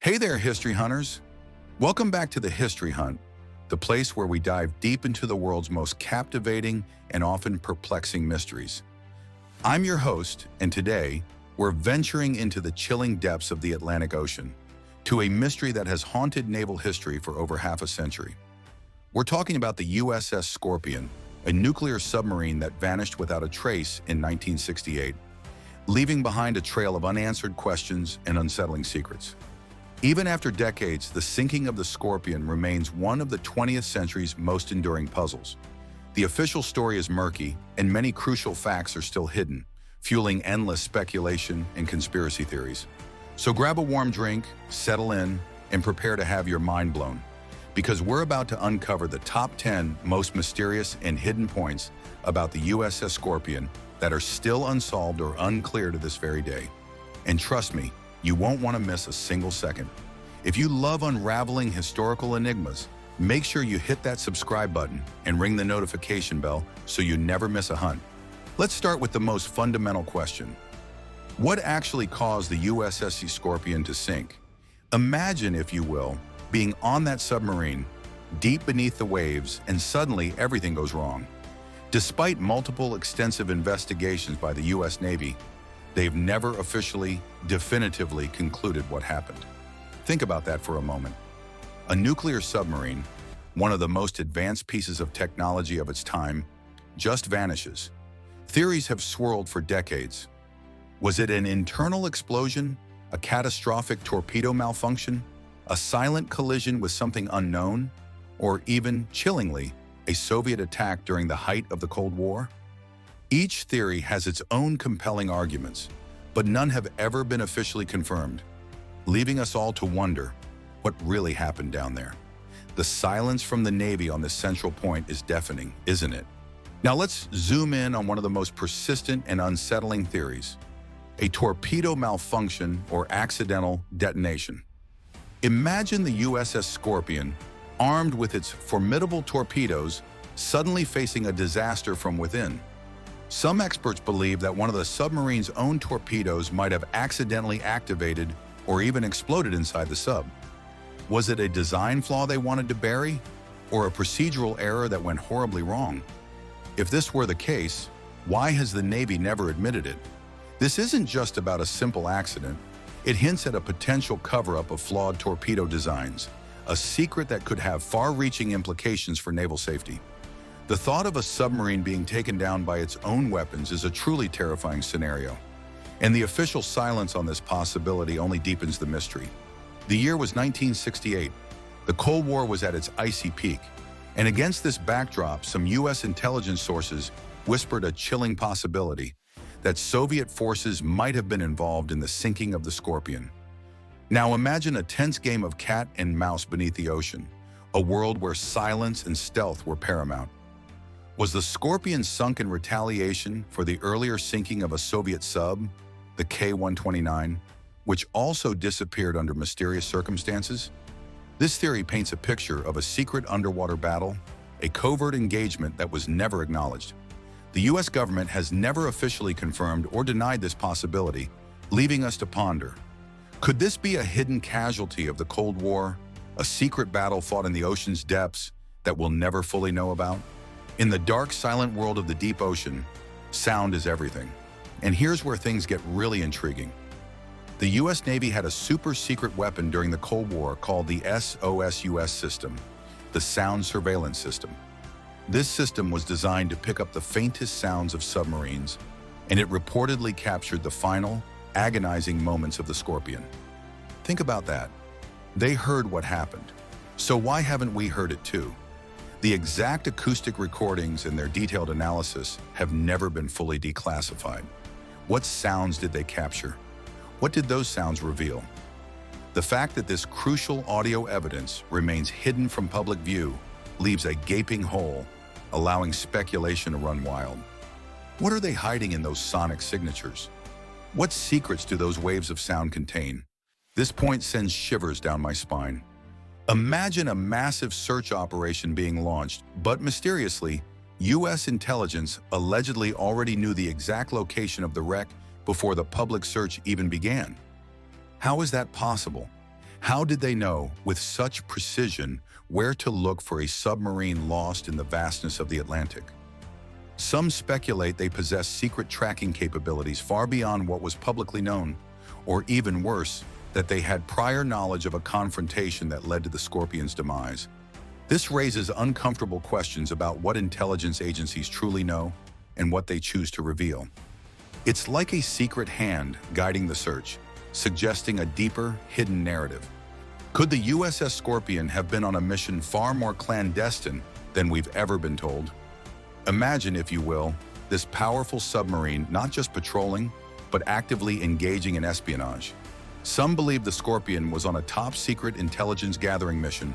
Hey there, history hunters! Welcome back to the History Hunt, the place where we dive deep into the world's most captivating and often perplexing mysteries. I'm your host, and today, we're venturing into the chilling depths of the Atlantic Ocean, to a mystery that has haunted naval history for over half a century. We're talking about the USS Scorpion, a nuclear submarine that vanished without a trace in 1968, leaving behind a trail of unanswered questions and unsettling secrets. Even after decades, the sinking of the Scorpion remains one of the 20th century's most enduring puzzles. The official story is murky, and many crucial facts are still hidden, fueling endless speculation and conspiracy theories. So grab a warm drink, settle in, and prepare to have your mind blown, because we're about to uncover the top 10 most mysterious and hidden points about the USS Scorpion that are still unsolved or unclear to this very day. And trust me, you won't want to miss a single second. If you love unraveling historical enigmas, make sure you hit that subscribe button and ring the notification bell so you never miss a hunt. Let's start with the most fundamental question. What actually caused the USS Scorpion to sink? Imagine, if you will, being on that submarine, deep beneath the waves, and suddenly everything goes wrong. Despite multiple extensive investigations by the US Navy, they've never officially, definitively concluded what happened. Think about that for a moment. A nuclear submarine, one of the most advanced pieces of technology of its time, just vanishes. Theories have swirled for decades. Was it an internal explosion, a catastrophic torpedo malfunction, a silent collision with something unknown, or even, chillingly, a Soviet attack during the height of the Cold War? Each theory has its own compelling arguments, but none have ever been officially confirmed, leaving us all to wonder what really happened down there. The silence from the Navy on this central point is deafening, isn't it? Now let's zoom in on one of the most persistent and unsettling theories: a torpedo malfunction or accidental detonation. Imagine the USS Scorpion, armed with its formidable torpedoes, suddenly facing a disaster from within. Some experts believe that one of the submarine's own torpedoes might have accidentally activated or even exploded inside the sub. Was it a design flaw they wanted to bury, or a procedural error that went horribly wrong? If this were the case, why has the Navy never admitted it? This isn't just about a simple accident. It hints at a potential cover-up of flawed torpedo designs, a secret that could have far-reaching implications for naval safety. The thought of a submarine being taken down by its own weapons is a truly terrifying scenario, and the official silence on this possibility only deepens the mystery. The year was 1968. The Cold War was at its icy peak, and against this backdrop, some U.S. intelligence sources whispered a chilling possibility that Soviet forces might have been involved in the sinking of the Scorpion. Now imagine a tense game of cat and mouse beneath the ocean, a world where silence and stealth were paramount. Was the Scorpion sunk in retaliation for the earlier sinking of a Soviet sub, the K-129, which also disappeared under mysterious circumstances? This theory paints a picture of a secret underwater battle, a covert engagement that was never acknowledged. The US government has never officially confirmed or denied this possibility, leaving us to ponder. Could this be a hidden casualty of the Cold War, a secret battle fought in the ocean's depths that we'll never fully know about? In the dark, silent world of the deep ocean, sound is everything. And here's where things get really intriguing. The US Navy had a super-secret weapon during the Cold War called the SOSUS system, the Sound Surveillance System. This system was designed to pick up the faintest sounds of submarines, and it reportedly captured the final, agonizing moments of the Scorpion. Think about that. They heard what happened. So why haven't we heard it too? The exact acoustic recordings and their detailed analysis have never been fully declassified. What sounds did they capture? What did those sounds reveal? The fact that this crucial audio evidence remains hidden from public view leaves a gaping hole, allowing speculation to run wild. What are they hiding in those sonic signatures? What secrets do those waves of sound contain? This point sends shivers down my spine. Imagine a massive search operation being launched, but mysteriously, US intelligence allegedly already knew the exact location of the wreck before the public search even began. How is that possible? How did they know, with such precision, where to look for a submarine lost in the vastness of the Atlantic? Some speculate they possess secret tracking capabilities far beyond what was publicly known, or even worse, that they had prior knowledge of a confrontation that led to the Scorpion's demise. This raises uncomfortable questions about what intelligence agencies truly know and what they choose to reveal. It's like a secret hand guiding the search, suggesting a deeper, hidden narrative. Could the USS Scorpion have been on a mission far more clandestine than we've ever been told? Imagine, if you will, this powerful submarine not just patrolling, but actively engaging in espionage. Some believe the Scorpion was on a top-secret intelligence-gathering mission,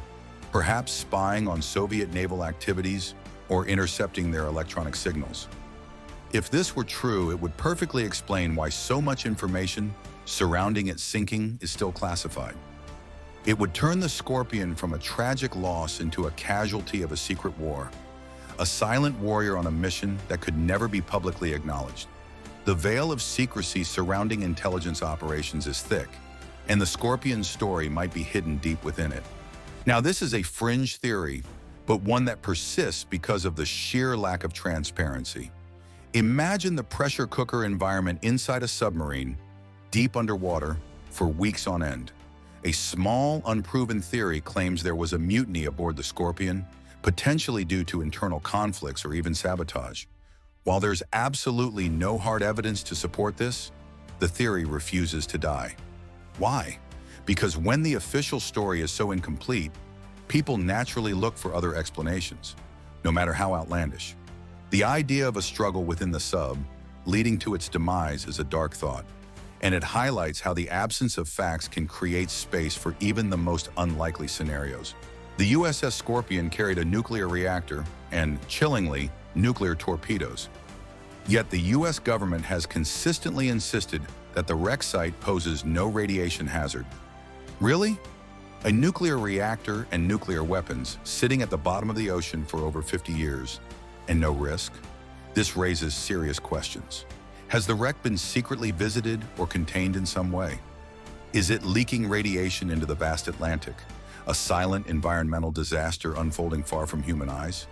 perhaps spying on Soviet naval activities or intercepting their electronic signals. If this were true, it would perfectly explain why so much information surrounding its sinking is still classified. It would turn the Scorpion from a tragic loss into a casualty of a secret war, a silent warrior on a mission that could never be publicly acknowledged. The veil of secrecy surrounding intelligence operations is thick, and the Scorpion's story might be hidden deep within it. Now, this is a fringe theory, but one that persists because of the sheer lack of transparency. Imagine the pressure cooker environment inside a submarine, deep underwater, for weeks on end. A small, unproven theory claims there was a mutiny aboard the Scorpion, potentially due to internal conflicts or even sabotage. While there's absolutely no hard evidence to support this, the theory refuses to die. Why? Because when the official story is so incomplete, people naturally look for other explanations, no matter how outlandish. The idea of a struggle within the sub, leading to its demise, is a dark thought, and it highlights how the absence of facts can create space for even the most unlikely scenarios. The USS Scorpion carried a nuclear reactor and, chillingly, nuclear torpedoes. Yet the US government has consistently insisted that the wreck site poses no radiation hazard. Really? A nuclear reactor and nuclear weapons sitting at the bottom of the ocean for over 50 years, and no risk? This raises serious questions. Has the wreck been secretly visited or contained in some way? Is it leaking radiation into the vast Atlantic, a silent environmental disaster unfolding far from human eyes?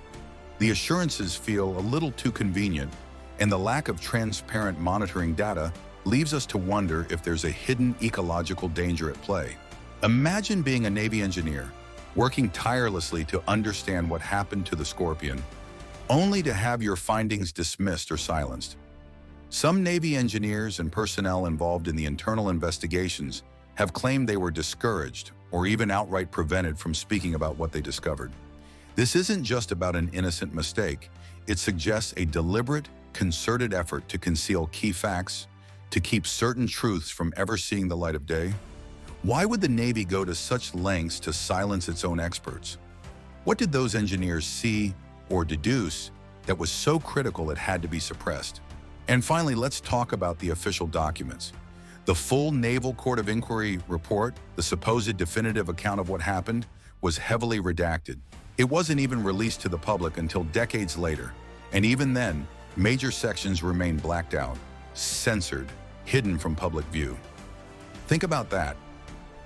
The assurances feel a little too convenient, and the lack of transparent monitoring data leaves us to wonder if there's a hidden ecological danger at play. Imagine being a Navy engineer, working tirelessly to understand what happened to the Scorpion, only to have your findings dismissed or silenced. Some Navy engineers and personnel involved in the internal investigations have claimed they were discouraged or even outright prevented from speaking about what they discovered. This isn't just about an innocent mistake. It suggests a deliberate, concerted effort to conceal key facts, to keep certain truths from ever seeing the light of day. Why would the Navy go to such lengths to silence its own experts? What did those engineers see or deduce that was so critical it had to be suppressed? And finally, let's talk about the official documents. The full Naval Court of Inquiry report, the supposed definitive account of what happened, was heavily redacted. It wasn't even released to the public until decades later, and even then, major sections remained blacked out, censored, hidden from public view. Think about that.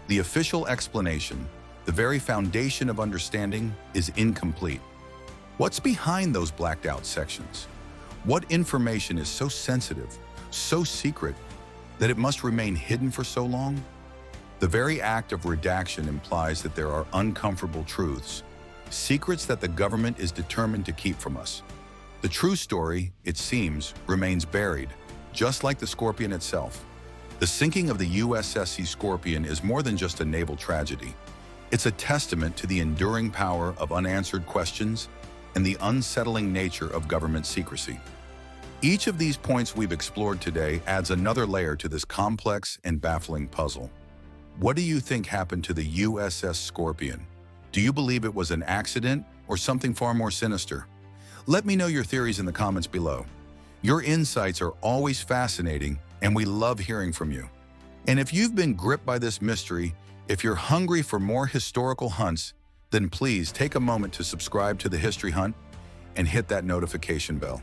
The official explanation, the very foundation of understanding, is incomplete. What's behind those blacked out sections? What information is so sensitive, so secret, that it must remain hidden for so long? The very act of redaction implies that there are uncomfortable truths, secrets that the government is determined to keep from us. The true story, it seems, remains buried, just like the Scorpion itself. The sinking of the USS Scorpion is more than just a naval tragedy. It's a testament to the enduring power of unanswered questions and the unsettling nature of government secrecy. Each of these points we've explored today adds another layer to this complex and baffling puzzle. What do you think happened to the USS Scorpion? Do you believe it was an accident or something far more sinister? Let me know your theories in the comments below. Your insights are always fascinating, and we love hearing from you. And if you've been gripped by this mystery, if you're hungry for more historical hunts, then please take a moment to subscribe to the History Hunt and hit that notification bell.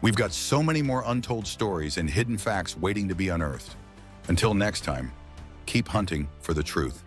We've got so many more untold stories and hidden facts waiting to be unearthed. Until next time, keep hunting for the truth.